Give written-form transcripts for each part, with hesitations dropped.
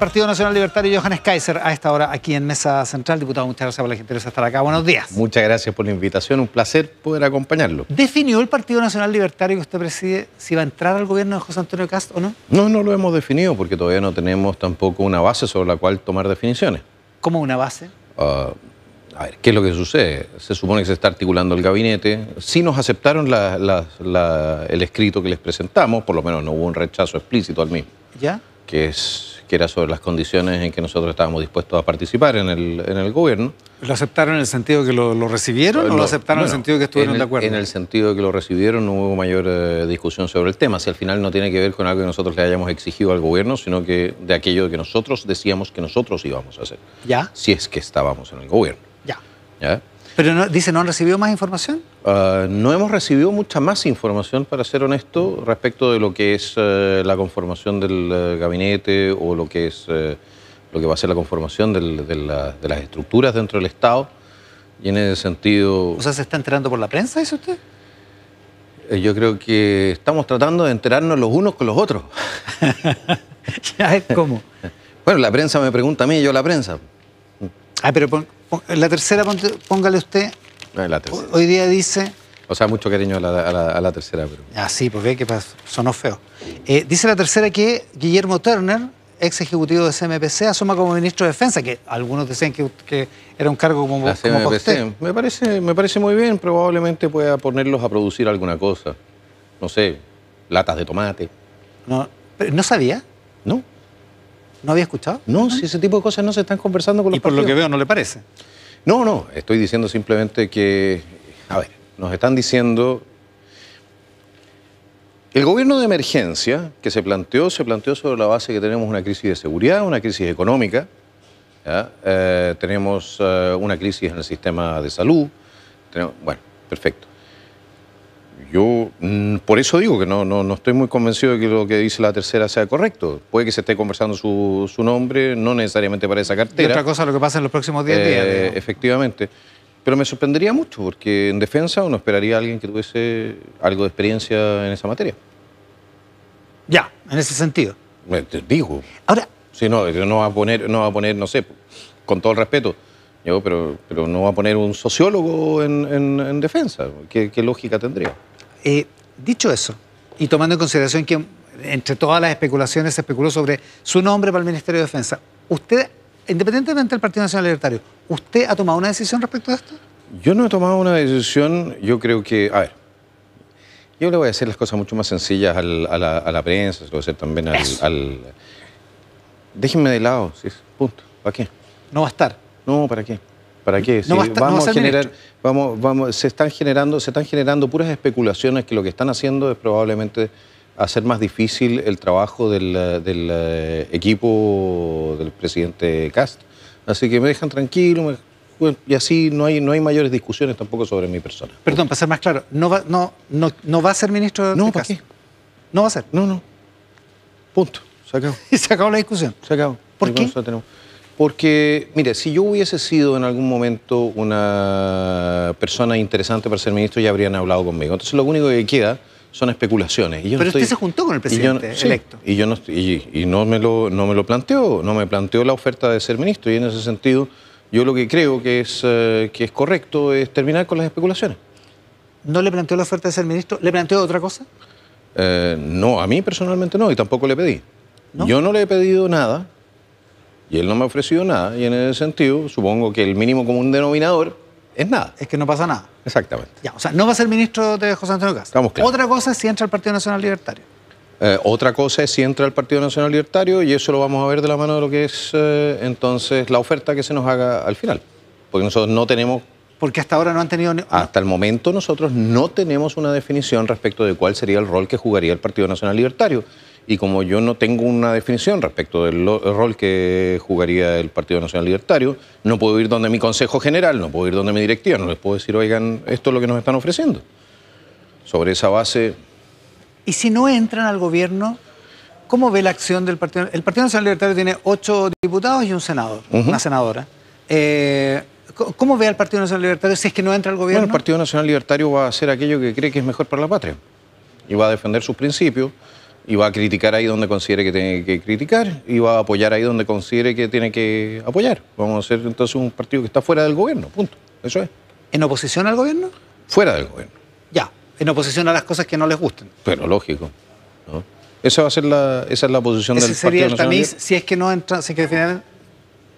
Partido Nacional Libertario, Johannes Kaiser, a esta hora aquí en Mesa Central. Diputado, muchas gracias por la gentileza de estar acá. Buenos días. Muchas gracias por la invitación, un placer poder acompañarlo. ¿Definió el Partido Nacional Libertario que usted preside si va a entrar al gobierno de José Antonio Kast o no? No, no lo hemos definido porque todavía no tenemos tampoco una base sobre la cual tomar definiciones. ¿Cómo una base? A ver, ¿qué es lo que sucede? Se supone que se está articulando el gabinete. Sí nos aceptaron el escrito que les presentamos, por lo menos no hubo un rechazo explícito al mismo. ¿Ya? Que era sobre las condiciones en que nosotros estábamos dispuestos a participar en el gobierno. ¿Lo aceptaron en el sentido de que lo recibieron o lo aceptaron en el sentido de que estuvieron de acuerdo? En el sentido de que lo recibieron, no hubo mayor discusión sobre el tema. Si al final no tiene que ver con algo que nosotros le hayamos exigido al gobierno, sino que de aquello que nosotros decíamos que nosotros íbamos a hacer. ¿Ya? Si es que estábamos en el gobierno. Ya. ¿Ya? Pero no, dice, ¿no han recibido más información? No hemos recibido mucha más información, para ser honesto, respecto de lo que es la conformación del gabinete o lo que es lo que va a ser la conformación de las estructuras dentro del Estado. Y en ese sentido... O sea, ¿se está enterando por la prensa, dice usted? Yo creo que estamos tratando de enterarnos los unos con los otros. ¿Ya es cómo? Bueno, la prensa me pregunta a mí y yo a la prensa. Ah, pero la tercera, póngale usted. La tercera. Hoy día dice... O sea, mucho cariño a la tercera. Pero... Ah, sí, pues ve que sonó feo. Dice la tercera que Guillermo Turner, ex ejecutivo de CMPC, asuma como ministro de Defensa, que algunos decían que era un cargo como usted. Me parece muy bien. Probablemente pueda ponerlos a producir alguna cosa. No sé, latas de tomate. No, ¿no sabía? No. ¿No había escuchado? No, si ese tipo de cosas no se están conversando con los partidos. Y por lo que veo, ¿no le parece? No, estoy diciendo simplemente que, a ver, nos están diciendo... El gobierno de emergencia que se planteó sobre la base que tenemos una crisis de seguridad, una crisis económica, tenemos una crisis en el sistema de salud. Bueno, perfecto. Yo por eso digo que no estoy muy convencido de que lo que dice la tercera sea correcto. Puede que se esté conversando su nombre, no necesariamente para esa cartera. Y otra cosa lo que pasa en los próximos 10 días. Efectivamente. Pero me sorprendería mucho, porque en defensa uno esperaría a alguien que tuviese algo de experiencia en esa materia. Ya, en ese sentido. Te digo. Ahora... Sí, no va a poner, no sé, con todo el respeto, pero no va a poner un sociólogo en defensa. ¿Qué lógica tendría? Dicho eso, y tomando en consideración que entre todas las especulaciones se especuló sobre su nombre para el Ministerio de Defensa, usted, independientemente del Partido Nacional Libertario, ¿usted ha tomado una decisión respecto a esto? Yo no he tomado una decisión, yo creo que... A ver, yo le voy a hacer las cosas mucho más sencillas a la prensa, se lo voy a hacer también al... Déjenme de lado, sí, punto. ¿Para qué? No va a estar. No, ¿para qué? ¿Para qué? No va a estar, vamos no a generar, se están generando puras especulaciones que lo que están haciendo es probablemente hacer más difícil el trabajo del equipo del presidente Kast. Así que me dejan tranquilo, y así no hay mayores discusiones tampoco sobre mi persona. Perdón, para ser más claro, ¿no va a ser ministro de No, Kast? ¿para qué? ¿No va a ser? No. Punto. Se acabó. Y se acabó la discusión. Se acabó. ¿Por qué? Porque, mire, si yo hubiese sido en algún momento una persona interesante para ser ministro, ya habrían hablado conmigo. Entonces lo único que queda son especulaciones. Pero usted se juntó con el presidente electo. Y no me lo planteó, no me planteó la oferta de ser ministro. Y en ese sentido, yo lo que creo que es correcto es terminar con las especulaciones. ¿No le planteó la oferta de ser ministro? ¿Le planteó otra cosa? No, a mí personalmente no, y tampoco le pedí. ¿No? Yo no le he pedido nada. Y él no me ha ofrecido nada, y en ese sentido, supongo que el mínimo común denominador es nada. Es que no pasa nada. Exactamente. Ya, o sea, no va a ser ministro de José Antonio Kast. Estamos claros. Otra cosa es si entra al Partido Nacional Libertario. Otra cosa es si entra al Partido Nacional Libertario, y eso lo vamos a ver de la mano de lo que es entonces la oferta que se nos haga al final. Porque nosotros no tenemos... Porque hasta ahora no han tenido... Hasta el momento nosotros no tenemos una definición respecto de cuál sería el rol que jugaría el Partido Nacional Libertario. Y como yo no tengo una definición respecto del rol que jugaría el Partido Nacional Libertario, no puedo ir donde mi Consejo General, no puedo ir donde mi directiva, no les puedo decir, oigan, esto es lo que nos están ofreciendo. Sobre esa base... Y si no entran al gobierno, ¿cómo ve la acción del Partido? El Partido Nacional Libertario tiene 8 diputados y un senador, una senadora. ¿Cómo ve al Partido Nacional Libertario si es que no entra al gobierno? Bueno, el Partido Nacional Libertario va a hacer aquello que cree que es mejor para la patria. Y va a defender sus principios. y va a criticar ahí donde considere que tiene que criticar y va a apoyar ahí donde considere que tiene que apoyar. Vamos a ser entonces un partido que está fuera del gobierno, punto. Eso es. ¿En oposición al gobierno? Fuera del gobierno. Ya, en oposición a las cosas que no les gusten. Pero lógico, ¿no? Esa es la posición del Partido Nacional. Ese sería el tamiz si es que no entra, si es que al final...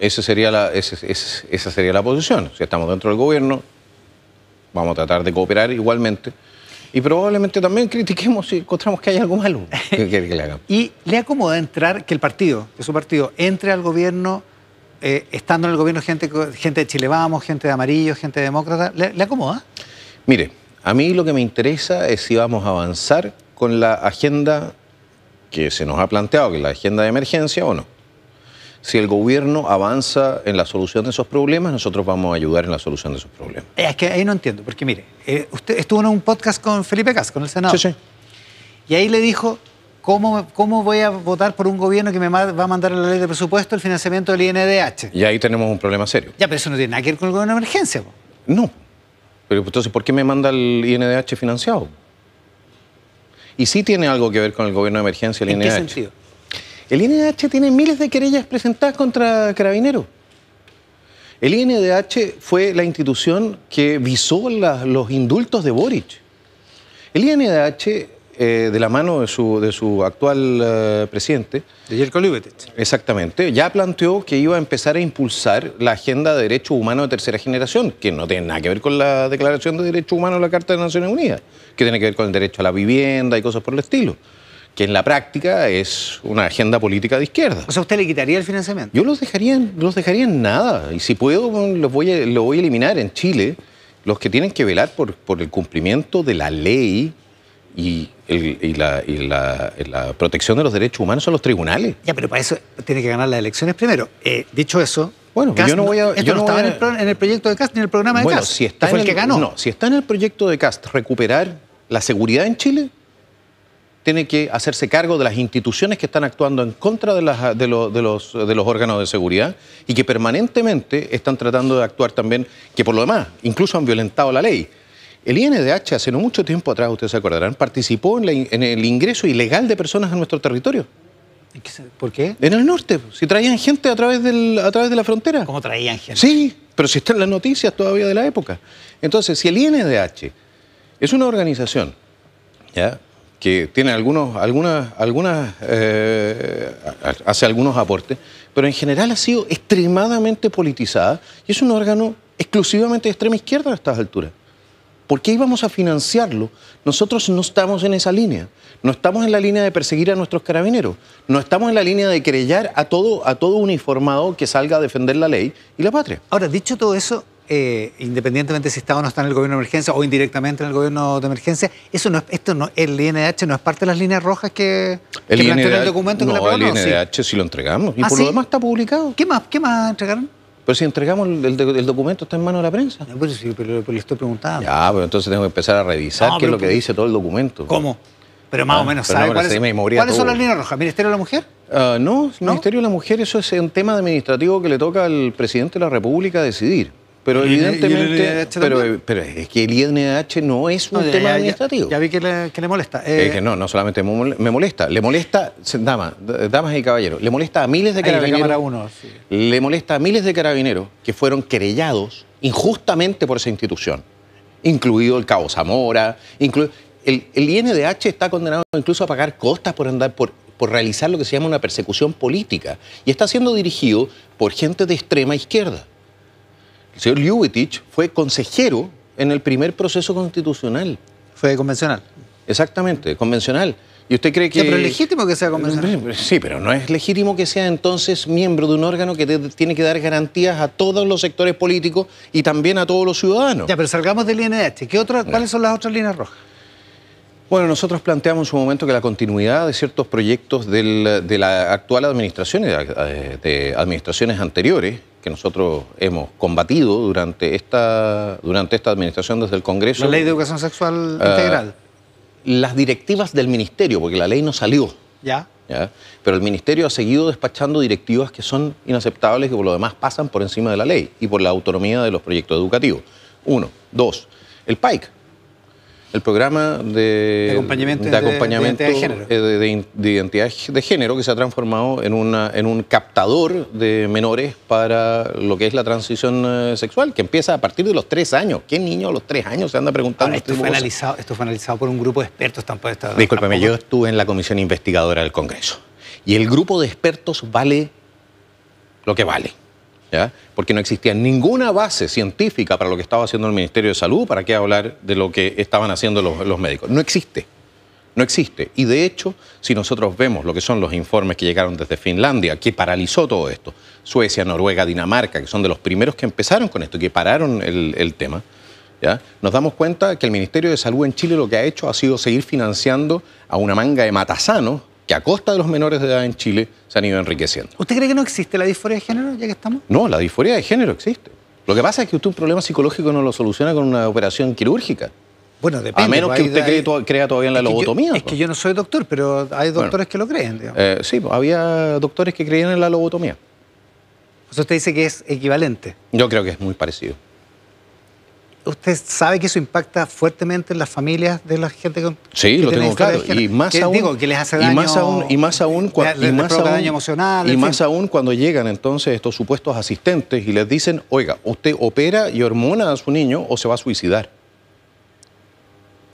Esa sería la posición. Si estamos dentro del gobierno, vamos a tratar de cooperar igualmente. Y probablemente también critiquemos si encontramos que hay algo malo que le hagamos. ¿Y le acomoda entrar, que su partido, entre al gobierno, estando en el gobierno gente de Chile Vamos, gente de Amarillo, gente demócrata? ¿Le acomoda? Mire, a mí lo que me interesa es si vamos a avanzar con la agenda que se nos ha planteado, que es la agenda de emergencia o no. Si el gobierno avanza en la solución de esos problemas, nosotros vamos a ayudar en la solución de esos problemas. Es que ahí no entiendo, porque mire, usted estuvo en un podcast con Felipe Cas, con el senador. Sí, sí. Y ahí le dijo, ¿cómo voy a votar por un gobierno que me va a mandar en la ley de presupuesto el financiamiento del INDH? Y ahí tenemos un problema serio. Ya, pero eso no tiene nada que ver con el gobierno de emergencia, po. No. Pero entonces, ¿por qué me manda el INDH financiado? Y sí tiene algo que ver con el gobierno de emergencia, el INDH. ¿En qué sentido? El INDH tiene miles de querellas presentadas contra Carabineros. El INDH fue la institución que visó los indultos de Boric. El INDH, de la mano de su actual presidente... De Jelko Ljubetich. Exactamente. Ya planteó que iba a empezar a impulsar la agenda de derechos humanos de tercera generación, que no tiene nada que ver con la Declaración de Derechos Humanos de la Carta de Naciones Unidas, que tiene que ver con el derecho a la vivienda y cosas por el estilo, que en la práctica es una agenda política de izquierda. O sea, ¿usted le quitaría el financiamiento? Yo los dejaría en nada. Y si puedo, lo voy a eliminar. En Chile, los que tienen que velar por el cumplimiento de la ley y la protección de los derechos humanos son los tribunales. Ya, pero para eso tiene que ganar las elecciones primero. Dicho eso, bueno, Kast yo no voy a... Esto no estaba en el proyecto de Kast ni en el programa de bueno, Kast. Si está fue el que ganó. No, si está en el proyecto de Kast recuperar la seguridad en Chile, tiene que hacerse cargo de las instituciones que están actuando en contra de los órganos de seguridad y que permanentemente están tratando de actuar también, que por lo demás incluso han violentado la ley. El INDH hace no mucho tiempo atrás, ustedes se acordarán, participó en el ingreso ilegal de personas a nuestro territorio. ¿Por qué? En el norte, si traían gente a través de la frontera. ¿Cómo traían gente? Sí, pero si están en las noticias todavía de la época. Entonces, si el INDH es una organización, ¿ya?, que tiene hace algunos aportes, pero en general ha sido extremadamente politizada y es un órgano exclusivamente de extrema izquierda a estas alturas. ¿Por qué íbamos a financiarlo? Nosotros no estamos en esa línea. No estamos en la línea de perseguir a nuestros carabineros. No estamos en la línea de querellar a todo uniformado que salga a defender la ley y la patria. Ahora, dicho todo eso, independientemente si está o no está en el gobierno de emergencia o indirectamente en el gobierno de emergencia, el INDH no es parte de las líneas rojas que planteó en el documento que le aprobaron. No, el INDH sí lo entregamos. Y ¿Ah, por sí? lo demás está publicado. ¿Qué más entregaron? Pero si entregamos el documento, está en manos de la prensa. No, pero le estoy preguntando. Ya, pero entonces tengo que empezar a revisar qué es lo que dice todo el documento. ¿Cómo? Pero más o menos, ¿sabe cuáles son las líneas rojas? ¿Ministerio de la Mujer? No, el Ministerio de la Mujer, eso es un tema administrativo que le toca al presidente de la República decidir. Pero evidentemente, pero es que el INDH no es un tema administrativo. Ya vi que le molesta. Que no solamente me molesta, le molesta, damas y caballeros, le molesta a miles de carabineros. Le molesta a miles de carabineros que fueron querellados injustamente por esa institución, incluido el Cabo Zamora, el INDH está condenado incluso a pagar costas por realizar lo que se llama una persecución política y está siendo dirigido por gente de extrema izquierda. El señor Ljubetich fue consejero en el primer proceso constitucional. Fue convencional. Exactamente, convencional. ¿Y usted cree que...? Sí, pero es legítimo que sea convencional. Sí, pero no es legítimo que sea entonces miembro de un órgano que tiene que dar garantías a todos los sectores políticos y también a todos los ciudadanos. Ya, pero salgamos del INDH. ¿Cuáles son las otras líneas rojas? Bueno, nosotros planteamos en su momento que la continuidad de ciertos proyectos de la actual administración y de administraciones anteriores, que nosotros hemos combatido durante esta administración desde el Congreso. La Ley de Educación Sexual Integral. Las directivas del Ministerio, porque la ley no salió. ¿Ya? Pero el Ministerio ha seguido despachando directivas que son inaceptables, que por lo demás pasan por encima de la ley y por la autonomía de los proyectos educativos. 1. 2. El PAIC. el programa de acompañamiento de identidad de género, que se ha transformado en un captador de menores para lo que es la transición sexual, que empieza a partir de los 3 años. ¿Qué niño a los 3 años se anda preguntando? Ahora, esto fue analizado por un grupo de expertos. Discúlpeme, yo estuve en la comisión investigadora del Congreso y el grupo de expertos vale lo que vale. ¿Ya? Porque no existía ninguna base científica para lo que estaba haciendo el Ministerio de Salud, ¿para qué hablar de lo que estaban haciendo los médicos? No existe, no existe. Y de hecho, si nosotros vemos lo que son los informes que llegaron desde Finlandia, que paralizó todo esto, Suecia, Noruega, Dinamarca, que son de los primeros que empezaron con esto, que pararon el tema, ¿ya? Nos damos cuenta que el Ministerio de Salud en Chile lo que ha hecho ha sido seguir financiando a una manga de matasanos que a costa de los menores de edad en Chile se han ido enriqueciendo. ¿Usted cree que no existe la disforia de género, ya que estamos? No, la disforia de género existe. Lo que pasa es que usted un problema psicológico no lo soluciona con una operación quirúrgica. Bueno, depende. A menos que usted crea todavía en la lobotomía. Es que yo no soy doctor, pero hay doctores que lo creen, digamos. Sí, había doctores que creían en la lobotomía. O sea, usted dice que es equivalente. Yo creo que es muy parecido. ¿Usted sabe que eso impacta fuertemente en las familias de la gente con Sí, lo tengo claro. Y más aún, digo, que les hace daño, más aún cuando llegan entonces estos supuestos asistentes y les dicen, oiga, usted opera y hormona a su niño o se va a suicidar.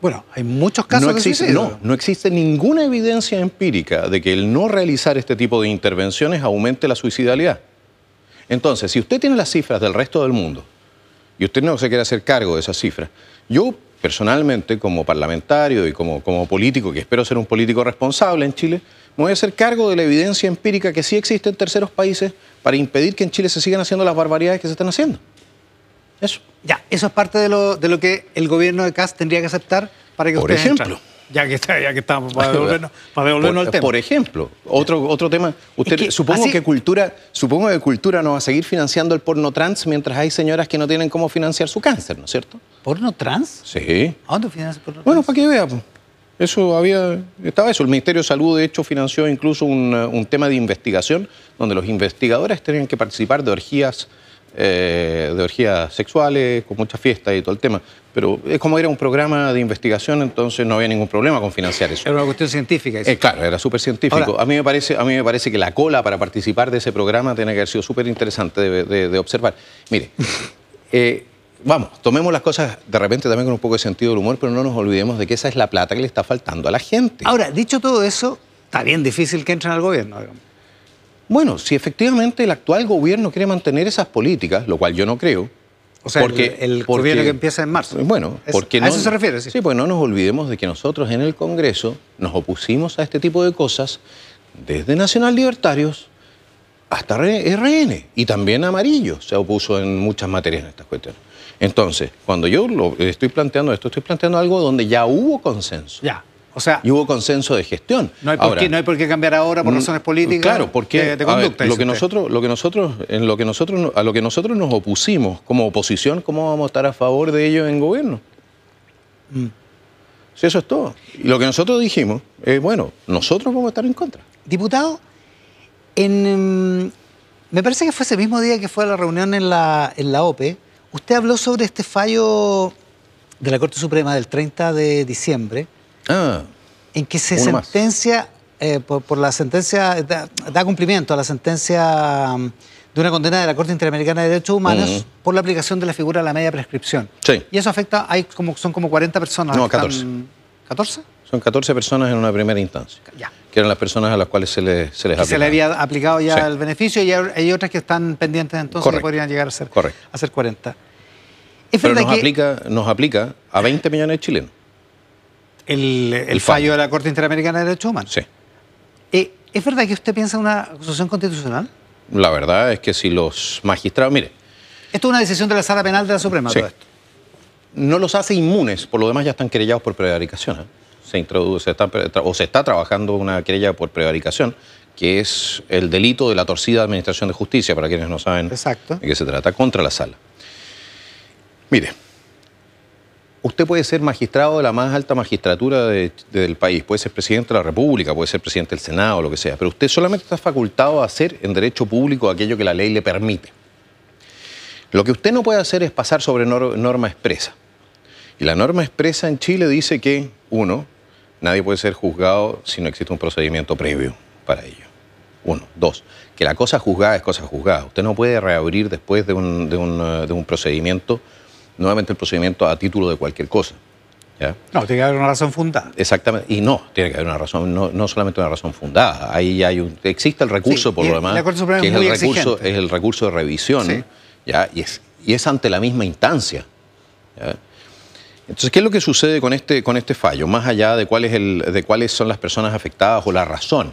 Bueno, hay muchos casos de suicidio. No existe ninguna evidencia empírica de que el no realizar este tipo de intervenciones aumente la suicidalidad. Entonces, si usted tiene las cifras del resto del mundo y usted no se quiere hacer cargo de esas cifras, yo personalmente, como parlamentario y como político, que espero ser un político responsable en Chile, me voy a hacer cargo de la evidencia empírica que sí existe en terceros países para impedir que en Chile se sigan haciendo las barbaridades que se están haciendo. Eso. Ya, eso es parte de lo que el gobierno de Kast tendría que aceptar para que ustedes entren. Ya que estamos para devolvernos al tema. Por ejemplo, otro tema. Usted, supongo que cultura no va a seguir financiando el porno trans mientras hay señoras que no tienen cómo financiar su cáncer, ¿no es cierto? ¿Porno trans? Sí. ¿A dónde financia el porno trans? Bueno, para que vea. Estaba eso. El Ministerio de Salud, de hecho, financió incluso un tema de investigación donde los investigadores tenían que participar de orgías sexuales, con mucha fiesta y todo el tema. Pero es como era un programa de investigación, entonces no había ningún problema con financiar eso. Era una cuestión científica. Claro, era súper científico. Ahora, a mí me parece que la cola para participar de ese programa tiene que haber sido súper interesante de observar. Mire, vamos, tomemos las cosas de repente también con un poco de sentido del humor, pero no nos olvidemos de que esa es la plata que le está faltando a la gente. Ahora, dicho todo eso, está bien difícil que entren al gobierno, digamos. Bueno, si efectivamente el actual gobierno quiere mantener esas políticas, lo cual yo no creo. O sea, el gobierno que empieza en marzo. Bueno, porque ¿a eso se refiere? Sí, pues no nos olvidemos de que nosotros en el Congreso nos opusimos a este tipo de cosas desde Nacional Libertarios hasta RN y también Amarillo se opuso en muchas materias en estas cuestiones. Entonces, cuando yo estoy planteando esto, estoy planteando algo donde ya hubo consenso. Ya. O sea, y hubo consenso de gestión. No hay por qué cambiar ahora por razones políticas. Claro, porque de conducta. A lo que nosotros nos opusimos como oposición, ¿cómo vamos a estar a favor de ello en gobierno? Sí, eso es todo. Y lo que nosotros dijimos es, bueno, nosotros vamos a estar en contra. Diputado, me parece que fue ese mismo día que fue a la reunión en la OPE, usted habló sobre este fallo de la Corte Suprema del 30 de diciembre, en que se sentencia, por la sentencia, da cumplimiento a la sentencia de una condena de la Corte Interamericana de Derechos Humanos por la aplicación de la figura de la media prescripción. Sí. Y eso afecta, son como 40 personas. No, 14. ¿14? Son 14 personas en una primera instancia. Ya. Que eran las personas a las cuales se les aplicaba. Se le había aplicado ya el beneficio y hay otras que están pendientes entonces. Correcto. Que podrían llegar a ser 40. Pero nos aplica a 20 millones de chilenos. El fallo de la Corte Interamericana de Derechos Humanos. Sí. ¿Es verdad que usted piensa en una acusación constitucional? La verdad es que si los magistrados... Mire... Esto es una decisión de la Sala Penal de la Suprema, sí. Todo esto. No los hace inmunes, por lo demás ya están querellados por prevaricación. Se está trabajando una querella por prevaricación, que es el delito de la torcida administración de justicia, para quienes no saben de qué se trata, contra la Sala. Mire... Usted puede ser magistrado de la más alta magistratura del país, puede ser presidente de la República, puede ser presidente del Senado, lo que sea, pero usted solamente está facultado a hacer en derecho público aquello que la ley le permite. Lo que usted no puede hacer es pasar sobre norma expresa. Y la norma expresa en Chile dice que, uno, nadie puede ser juzgado si no existe un procedimiento previo para ello. Uno. Dos, que la cosa juzgada es cosa juzgada. Usted no puede reabrir después de un procedimiento, nuevamente el procedimiento a título de cualquier cosa. ¿Ya? No, tiene que haber una razón fundada. Exactamente, y no, tiene que haber una razón, no solamente una razón fundada. Ahí existe el recurso, sí, por lo demás, la Corte Suprema que es el recurso de revisión, sí. ¿Ya? Y es ante la misma instancia. ¿Ya? Entonces, ¿qué es lo que sucede con este fallo? Más allá de cuáles son las personas afectadas o la razón.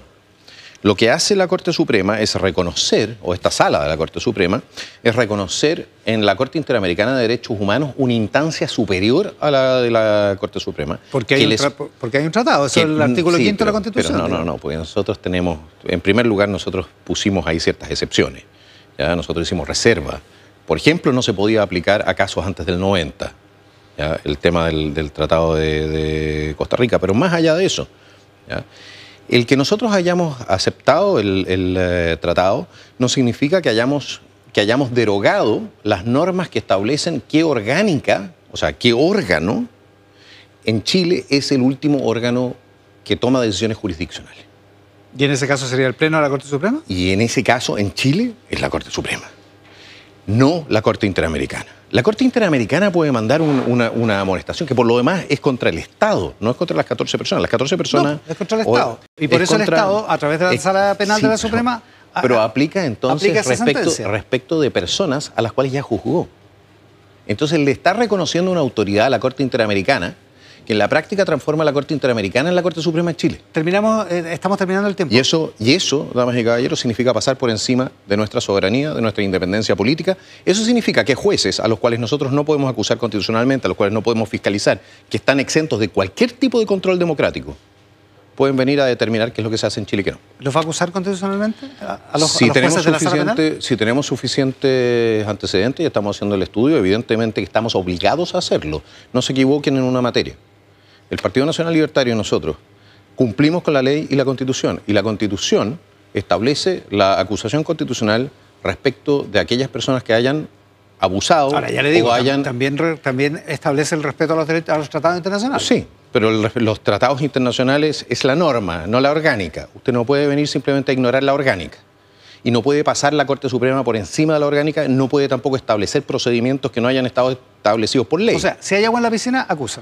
Lo que hace la Corte Suprema es reconocer, o esta sala de la Corte Suprema, es reconocer en la Corte Interamericana de Derechos Humanos una instancia superior a la de la Corte Suprema. Porque hay un tratado, eso es el artículo 5 de la Constitución. Pero no, porque nosotros tenemos, en primer lugar, nosotros pusimos ahí ciertas excepciones. ¿Ya? Nosotros hicimos reserva. Por ejemplo, no se podía aplicar a casos antes del 90, ¿ya? El tema del Tratado de Costa Rica, pero más allá de eso, ¿ya? El que nosotros hayamos aceptado el tratado no significa que hayamos derogado las normas que establecen qué orgánica, o sea, qué órgano en Chile es el último órgano que toma decisiones jurisdiccionales. ¿Y en ese caso sería el Pleno de la Corte Suprema? Y en ese caso, en Chile, es la Corte Suprema, no la Corte Interamericana. La Corte Interamericana puede mandar una amonestación que por lo demás es contra el Estado, no es contra las 14 personas. Las 14 personas... No, es contra el Estado. Y por eso el Estado, a través de la Sala Penal de la Suprema... Pero aplica entonces respecto de personas a las cuales ya juzgó. Entonces le está reconociendo una autoridad a la Corte Interamericana que en la práctica transforma a la Corte Interamericana en la Corte Suprema de Chile. Estamos terminando el tiempo. Y eso, damas y caballeros, significa pasar por encima de nuestra soberanía, de nuestra independencia política. Eso significa que jueces a los cuales nosotros no podemos acusar constitucionalmente, a los cuales no podemos fiscalizar, que están exentos de cualquier tipo de control democrático, pueden venir a determinar qué es lo que se hace en Chile y qué no. ¿Los va a acusar constitucionalmente a los jueces de la Sala Penal? Si tenemos suficientes antecedentes y estamos haciendo el estudio, evidentemente que estamos obligados a hacerlo. No se equivoquen en una materia. El Partido Nacional Libertario y nosotros cumplimos con la ley y la Constitución. Y la Constitución establece la acusación constitucional respecto de aquellas personas que hayan abusado. Ahora, ya le digo, también establece el respeto a los tratados internacionales. Sí, pero los tratados internacionales es la norma, no la orgánica. Usted no puede venir simplemente a ignorar la orgánica. Y no puede pasar la Corte Suprema por encima de la orgánica, no puede tampoco establecer procedimientos que no hayan estado establecidos por ley. O sea, si hay agua en la piscina, acusa.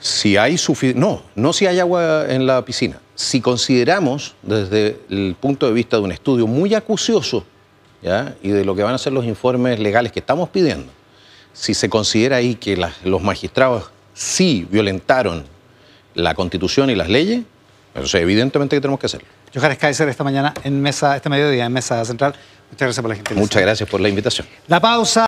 Si hay no si hay agua en la piscina. Si consideramos desde el punto de vista de un estudio muy acucioso, ¿ya? Y de lo que van a ser los informes legales que estamos pidiendo, si se considera ahí que los magistrados sí violentaron la Constitución y las leyes, entonces evidentemente que tenemos que hacerlo. Johannes Kaiser, este mediodía en Mesa Central. Muchas gracias por la gentileza. Muchas gracias por la invitación. La pausa.